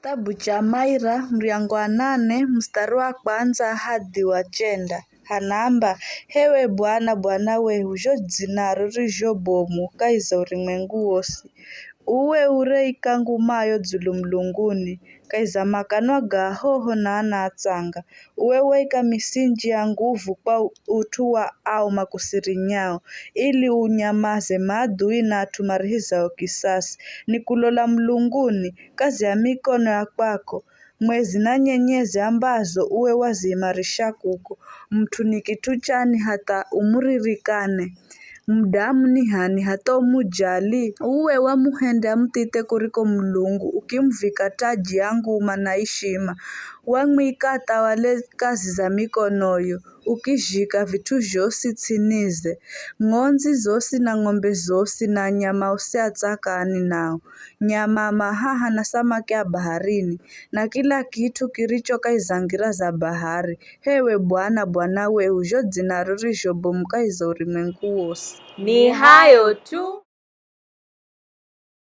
Kitabu cha Maira mriango wa 8 mstari wa kwanza hadi wa 9 hanaamba hewe Bwana Bwana wehu jo dzinaro rizhobomu kaiza urimwengu wosi uwe ureika ngumayo dzulu mlunguni kaiza makanwa ga hoho na anatsanga uwe weika misinji ya nguvu kwa utua au makusirinyao ili unyamaze maadui na atumarihiza kisasi ni kulola mlunguni kazi ya mikono ya kwako mwezi na nyenyezi ambazo uwe waziimarisha kuko mtu ni kitu chani hata umuririkane mdamu ni hani hata umujali uwe wamuhenda mtite kuriko mlungu ukimvika taji yangu manaishima wamwika atawale kazi za mikonoyo ukijika vitu vyosi tsinize ng'onzi zosi na ng'ombe zosi na nyama usiatsakani nao nyama mahaha na samaki ya baharini na kila kitu kiricho kaizangira za bahari hewe Bwana Bwana wehu jo dzinaro rizhobomu kaiza urimwengu wosi. Ni hayo tu.